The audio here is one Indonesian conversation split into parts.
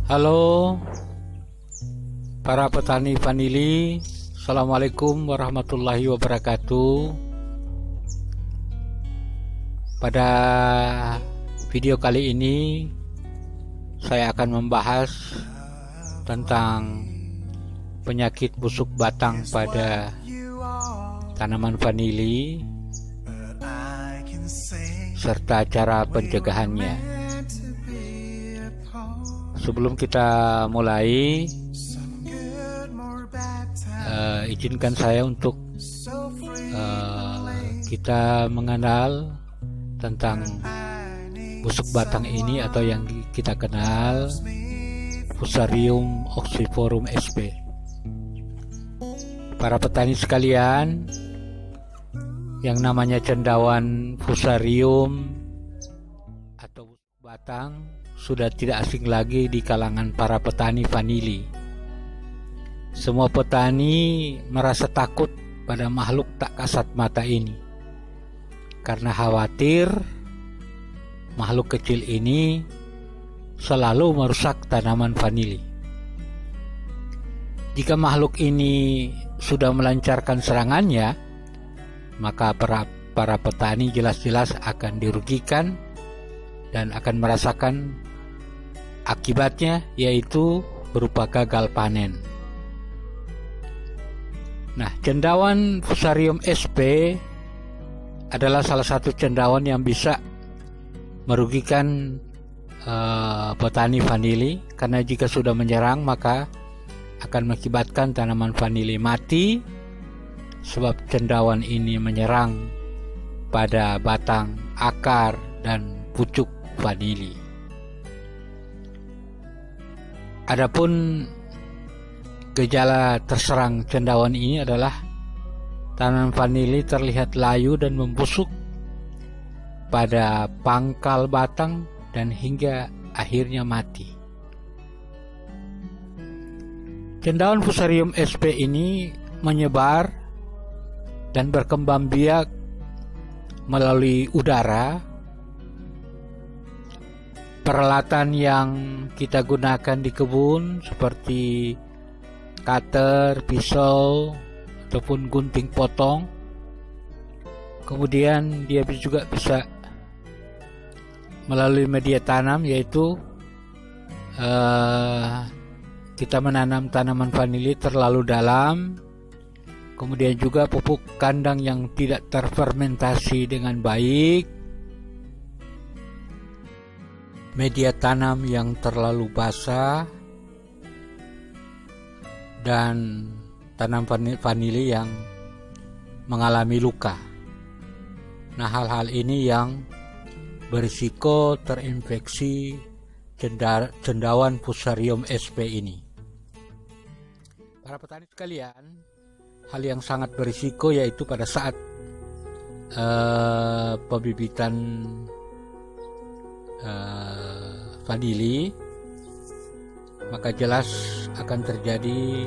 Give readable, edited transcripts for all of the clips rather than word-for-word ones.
Halo para petani vanili, Assalamualaikum warahmatullahi wabarakatuh. Pada video kali ini saya akan membahas tentang penyakit busuk batang pada tanaman vanili serta cara pencegahannya. Sebelum kita mulai, izinkan saya untuk kita mengenal tentang busuk batang ini atau yang kita kenal Fusarium oxyforum sp. Para petani sekalian, yang namanya cendawan Fusarium atau busuk batang sudah tidak asing lagi di kalangan para petani vanili. Semua petani merasa takut pada makhluk tak kasat mata ini karena khawatir makhluk kecil ini selalu merusak tanaman vanili. Jika makhluk ini sudah melancarkan serangannya, maka para petani jelas-jelas akan dirugikan dan akan merasakan akibatnya, yaitu berupa gagal panen. Nah, cendawan Fusarium sp adalah salah satu cendawan yang bisa merugikan petani vanili, karena jika sudah menyerang maka akan mengakibatkan tanaman vanili mati, sebab cendawan ini menyerang pada batang, akar, dan pucuk vanili. Adapun gejala terserang cendawan ini adalah tanaman vanili terlihat layu dan membusuk pada pangkal batang dan hingga akhirnya mati. Cendawan Fusarium sp ini menyebar dan berkembang biak melalui udara. Peralatan yang kita gunakan di kebun seperti cutter, pisau, ataupun gunting potong. Kemudian dia juga bisa melalui media tanam, yaitu kita menanam tanaman vanili terlalu dalam. Kemudian juga pupuk kandang yang tidak terfermentasi dengan baik, media tanam yang terlalu basah, dan tanam vanili yang mengalami luka. Nah, hal-hal ini yang berisiko terinfeksi cendawan Fusarium sp ini. Para petani sekalian, hal yang sangat berisiko yaitu pada saat pembibitan vanili, maka jelas akan terjadi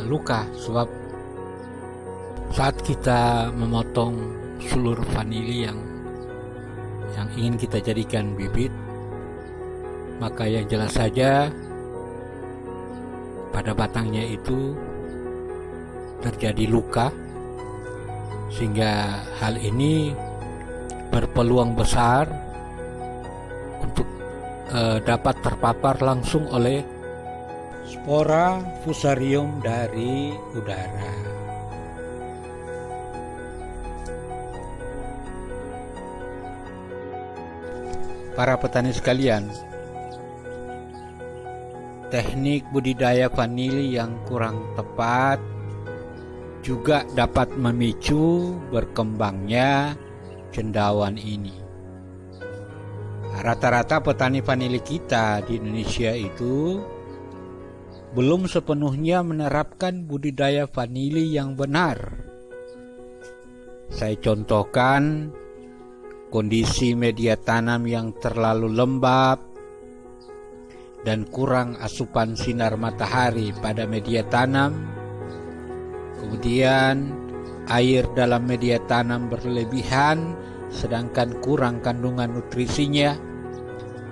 luka, sebab saat kita memotong seluruh vanili yang ingin kita jadikan bibit, maka yang jelas saja pada batangnya itu terjadi luka, sehingga hal ini berpeluang besar untuk dapat terpapar langsung oleh spora Fusarium dari udara. Para petani sekalian, teknik budidaya vanili yang kurang tepat juga dapat memicu berkembangnya cendawan ini. Rata-rata petani vanili kita di Indonesia itu belum sepenuhnya menerapkan budidaya vanili yang benar. Saya contohkan kondisi media tanam yang terlalu lembab dan kurang asupan sinar matahari pada media tanam. Kemudian air dalam media tanam berlebihan sedangkan kurang kandungan nutrisinya,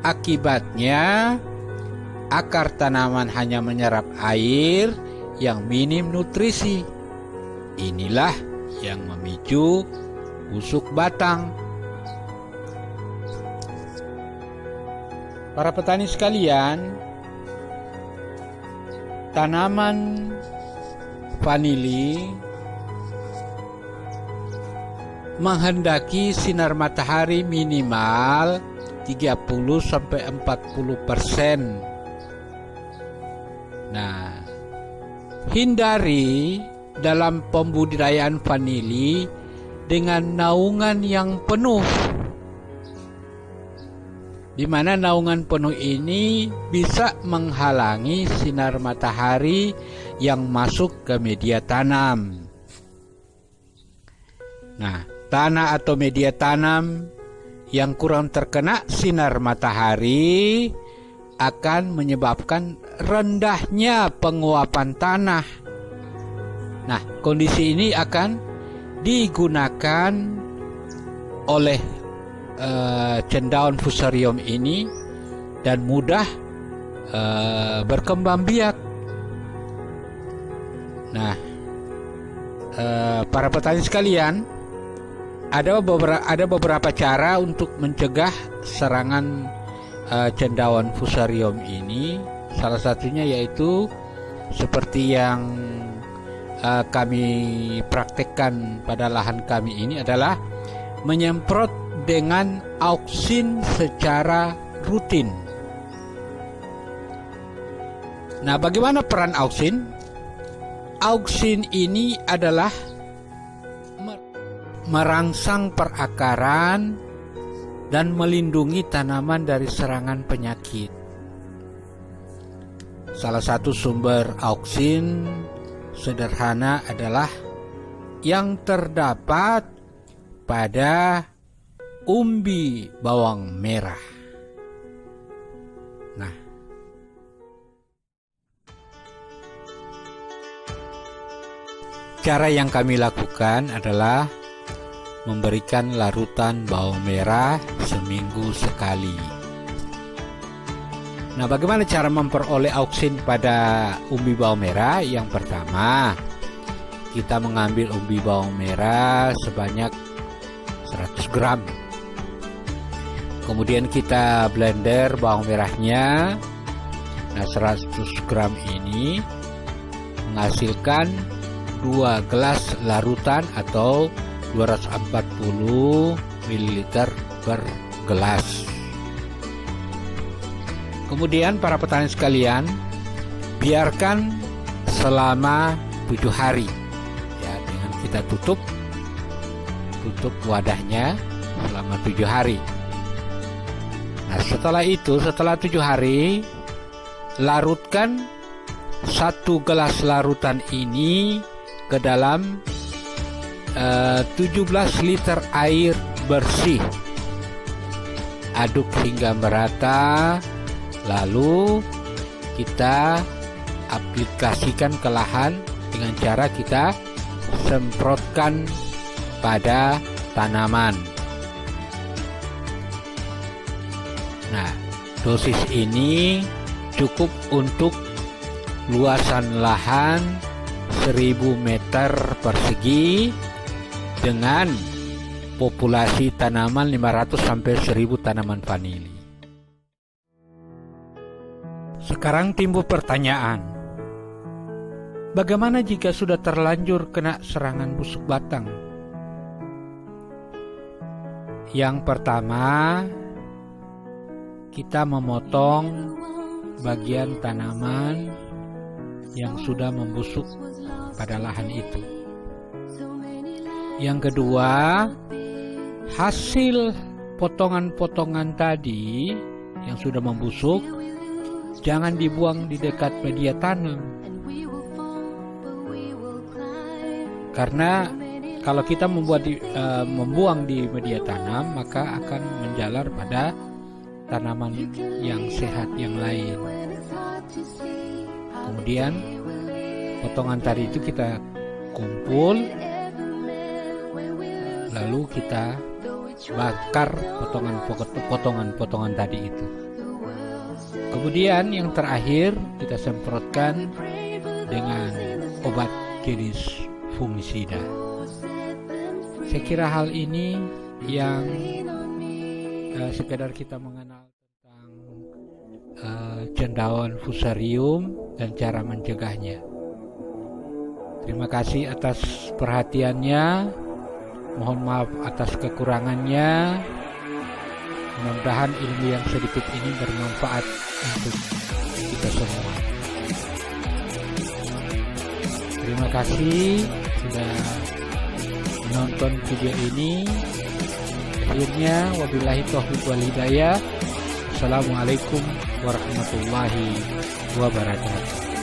Akibatnya, akar tanaman hanya menyerap air yang minim nutrisi. Inilah yang memicu busuk batang. Para petani sekalian, tanaman vanili menghendaki sinar matahari minimal 30-40%. Nah, hindari dalam pembudidayaan vanili dengan naungan yang penuh, di mana naungan penuh ini bisa menghalangi sinar matahari yang masuk ke media tanam. Nah, tanah atau media tanam yang kurang terkena sinar matahari akan menyebabkan rendahnya penguapan tanah. Nah, kondisi ini akan digunakan oleh cendawan fusarium ini dan mudah berkembang biak. Nah, para petani sekalian, ada beberapa cara untuk mencegah serangan cendawan fusarium ini. Salah satunya yaitu seperti yang kami praktekkan pada lahan kami ini adalah menyemprot dengan auksin secara rutin. Nah, bagaimana peran auksin? Auksin ini adalah merangsang perakaran dan melindungi tanaman dari serangan penyakit. Salah satu sumber auksin sederhana adalah yang terdapat pada umbi bawang merah. Nah, cara yang kami lakukan adalah memberikan larutan bawang merah seminggu sekali. Nah, bagaimana cara memperoleh auksin pada umbi bawang merah? Yang pertama, kita mengambil umbi bawang merah sebanyak 100 gram. Kemudian kita blender bawang merahnya. Nah, 100 gram ini menghasilkan 2 gelas larutan atau 240 ml per gelas. Kemudian para petani sekalian, biarkan selama 7 hari ya, dengan kita tutup wadahnya selama 7 hari. Nah, setelah 7 hari, larutkan 1 gelas larutan ini ke dalam 17 liter air bersih. Aduk hingga merata, lalu kita aplikasikan ke lahan dengan cara kita semprotkan pada tanaman. Nah, dosis ini cukup untuk luasan lahan 1000 meter persegi dengan populasi tanaman 500 sampai 1000 tanaman vanili. Sekarang timbul pertanyaan, bagaimana jika sudah terlanjur kena serangan busuk batang? Yang pertama, kita memotong bagian tanaman yang sudah membusuk pada lahan itu. Yang kedua, hasil potongan-potongan tadi yang sudah membusuk jangan dibuang di dekat media tanam. Karena kalau kita membuang di media tanam, maka akan menjalar pada tanaman yang sehat yang lain. Kemudian potongan tadi itu kita kumpul, lalu kita bakar potongan tadi itu. Kemudian yang terakhir kita semprotkan dengan obat jenis fungisida. Saya kira hal ini yang sekedar kita mengenal tentang cendawan fusarium dan cara mencegahnya. Terima kasih atas perhatiannya. Mohon maaf atas kekurangannya. Mudah-mudahan ilmu yang sedikit ini bermanfaat untuk kita semua. Terima kasih sudah menonton video ini. Akhirnya wabillahi taufiq wal hidayah. Assalamualaikum warahmatullahi wabarakatuh.